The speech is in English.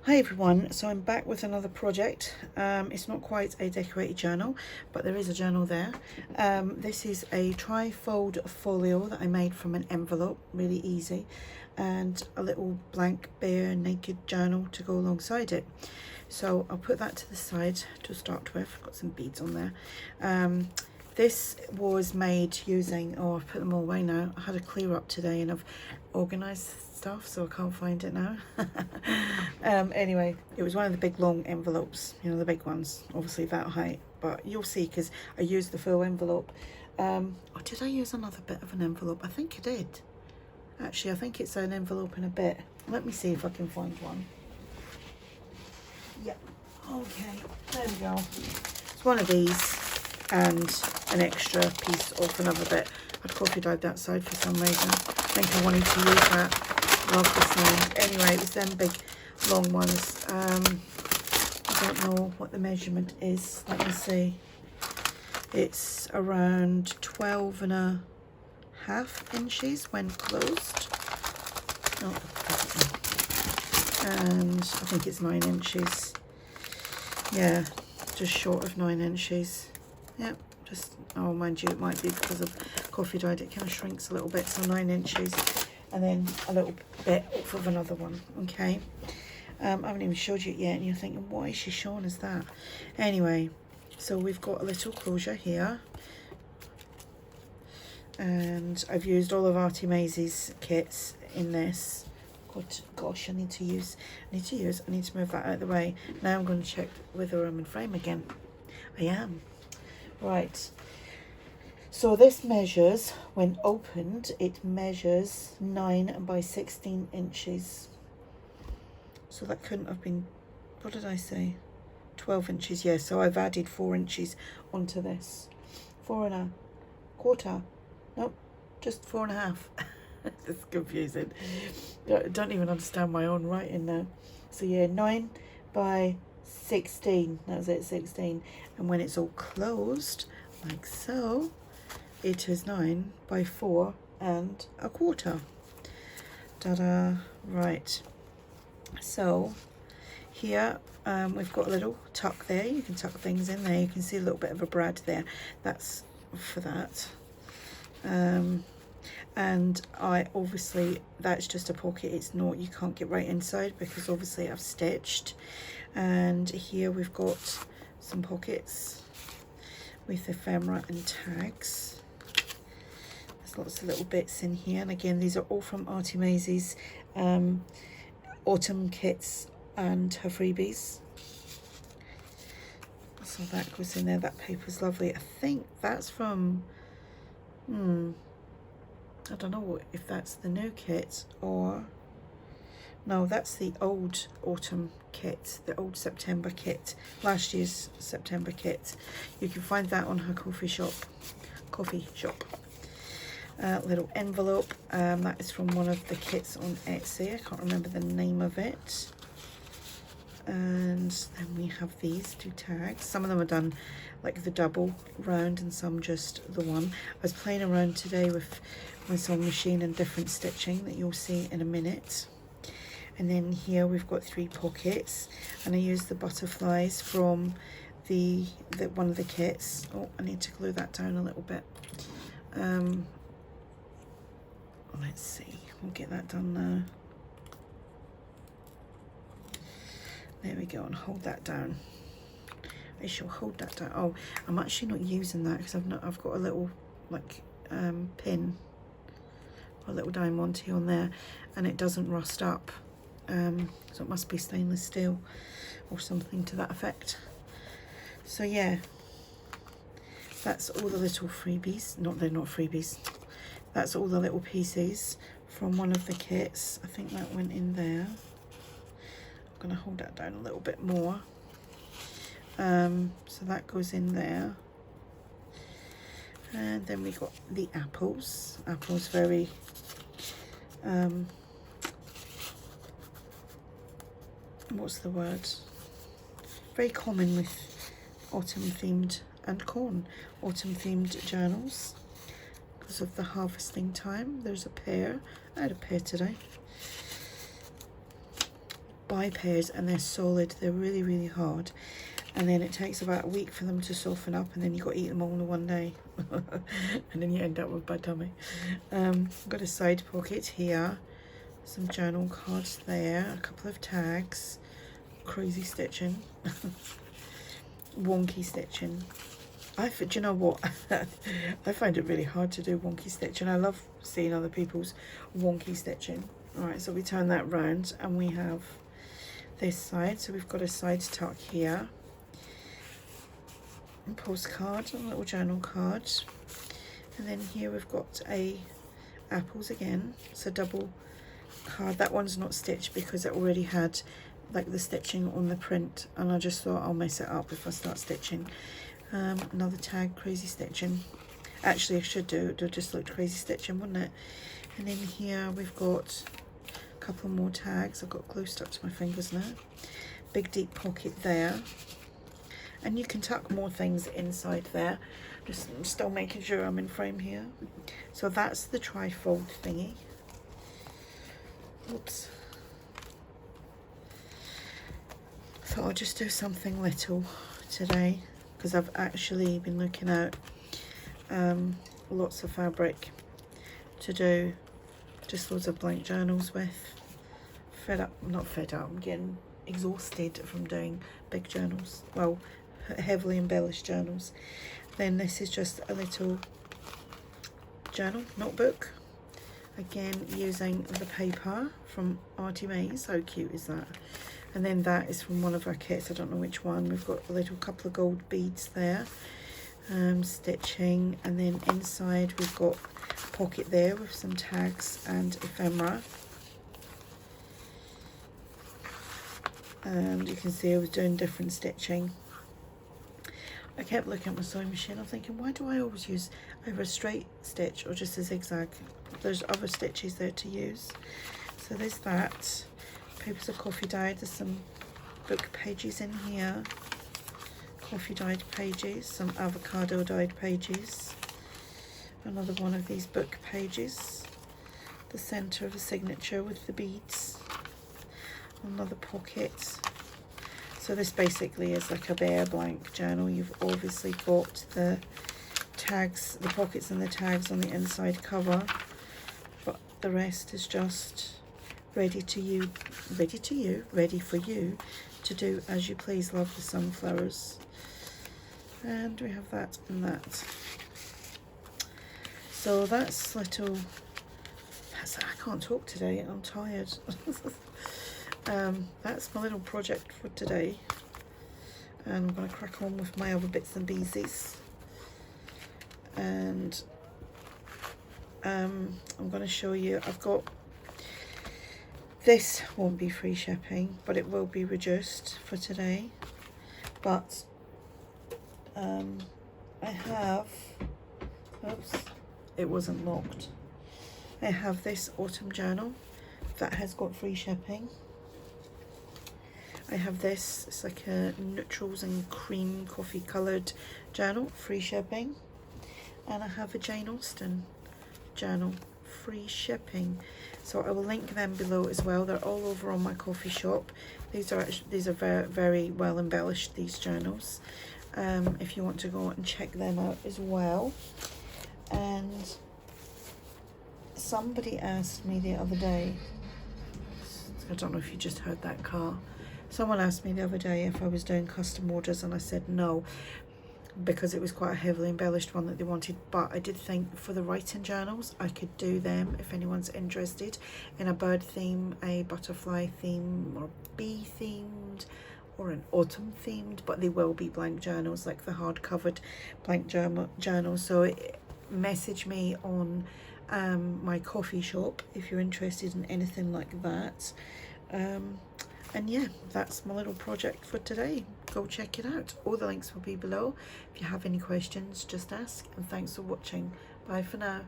Hi everyone, so I'm back with another project. It's not quite a decorated journal, but there is a journal there. This is a Trifold folio that I made from an envelope, really easy, and a little blank bare naked journal to go alongside it. So I'll put that to the side to start with. Got some beads on there. This was made using, I've put them all away now. I had a clear up today and I've organised stuff, so I can't find it now. Anyway, it was one of the big long envelopes, you know, the big ones, obviously that height, but you'll see because I used the full envelope. Or did I use another bit of an envelope? I think I did. Actually, I think it's an envelope in a bit. Let me see if I can find one. Yep. Okay, there we go. It's one of these and an extra piece of another bit. I'd coffee dyed that side for some reason. I think I wanted to use that. Love the sound. Anyway, it was them big long ones. I don't know what the measurement is. Let me see. It's around 12.5 inches when closed. Oh, and I think it's 9 inches. Yeah, just short of 9 inches. Yep, just, oh, mind you, it might be because of coffee dyed, it kind of shrinks a little bit, so 9 inches. And then a little bit off of another one, okay? I haven't even showed you it yet, and you're thinking, why is she showing us that? Anyway, so we've got a little closure here. And I've used all of ARTYmaze's kits in this. Gosh, I need to move that out of the way. Now I'm going to check whether I'm in frame again. I am. Right. So this measures, when opened, it measures 9 by 16 inches. So that couldn't have been, what did I say? 12 inches, yeah. So I've added 4 inches onto this. 4.25. Nope, just 4.5. It's confusing. I don't even understand my own writing now. So yeah, 9 by 16. That was it, 16. And when it's all closed, like so, it is 9 by 4.25. Ta-da! Right. So here we've got a little tuck there. You can tuck things in there. You can see a little bit of a brad there. That's for that. And I obviously, that's just a pocket. It's not, you can't get right inside because obviously I've stitched. And here we've got some pockets with ephemera and tags. There's lots of little bits in here, and again, these are all from ARTYmaze's autumn kits and her freebies. So that goes in there. That paper's lovely. I think that's from, I don't know if that's the new kit or, no, that's the old autumn kit, the old September kit, last year's September kit. You can find that on her coffee shop. Little envelope, that is from one of the kits on Etsy. I can't remember the name of it. And then we have these 2 tags. Some of them are done like the double round and some just the one. I was playing around today with my sewing machine and different stitching that you'll see in a minute. And then here we've got 3 pockets, and I used the butterflies from the one of the kits. Oh, I need to glue that down a little bit. Let's see, we'll get that done now. There we go, and hold that down. I shall hold that down. Oh, I'm actually not using that because I've got a little like pin, or a little diamante on there, and it doesn't rust up. So it must be stainless steel or something to that effect. So yeah, that's all the little freebies. They're not freebies. That's all the little pieces from one of the kits. I think that went in there. I'm going to hold that down a little bit more. So that goes in there. And then we got the apples. Apples very what's the word? Very common with autumn themed and corn. Autumn themed journals. Because of the harvesting time. There's a pear. I had a pear today. buy pairs and they're solid. They're really, really hard. And then it takes about a week for them to soften up, and then you got to eat them all in one day. And then you end up with bad tummy. I've got a side pocket here, some journal cards there, a couple of tags, crazy stitching, wonky stitching. Do you know what? I find it really hard to do wonky stitching. I love seeing other people's wonky stitching. Alright, so we turn that round and we have this side. So we've got a side tuck here. Postcard, a little journal card, and then here we've got apples again. It's a double card. That one's not stitched because it already had like the stitching on the print, and I just thought I'll mess it up if I start stitching. Another tag, crazy stitching. Actually I should do it, just looked crazy stitching, wouldn't it? And then here we've got a couple more tags. I've got glue stuck to my fingers now. Big deep pocket there. And you can tuck more things inside there. Just still making sure I'm in frame here. So that's the trifold thingy. Oops. Thought I'll just do something little today, because I've actually been looking at lots of fabric to do just loads of blank journals with. Not fed up, I'm getting exhausted from doing big journals. Well, heavily embellished journals. Then this is just a little journal notebook, again using the paper from ARTYmaze. How cute is that? And then that is from one of our kits, I don't know which one. We've got a little couple of gold beads there, stitching, and then inside we've got a pocket there with some tags and ephemera. And you can see I was doing different stitching. I kept looking at my sewing machine, I'm thinking, why do I always use either a straight stitch or just a zigzag? There's other stitches there to use. So there's that. Papers are coffee dyed. There's some book pages in here. Coffee dyed pages, some avocado dyed pages. Another one of these book pages. The center of a signature with the beads. Another pocket. So this basically is like a bare blank journal. You've obviously got the tags, the pockets and the tags on the inside cover, but the rest is just ready for you to do as you please. Love the sunflowers. And we have that and that. So that's little, I can't talk today, I'm tired. That's my little project for today, and I'm going to crack on with my other bits and pieces. And I'm going to show you, I've got, this won't be free shipping, but it will be reduced for today. But I have, oops, it wasn't locked. I have this autumn journal that has got free shipping. I have this, it's like a neutrals and cream coffee coloured journal, free shipping. And I have a Jane Austen journal, free shipping. So I will link them below as well. They're all over on my coffee shop. These are very, very well embellished, these journals. If you want to go and check them out as well. And somebody asked me the other day, I don't know if you just heard that car. Someone asked me the other day if I was doing custom orders, and I said no, because it was quite a heavily embellished one that they wanted. But I did think for the writing journals I could do them if anyone's interested in a bird theme, a butterfly theme, or bee themed, or an autumn themed. But they will be blank journals, like the hard covered blank journals. So message me on my coffee shop if you're interested in anything like that. And yeah, that's my little project for today. Go check it out. All the links will be below. If you have any questions, just ask. And thanks for watching. Bye for now.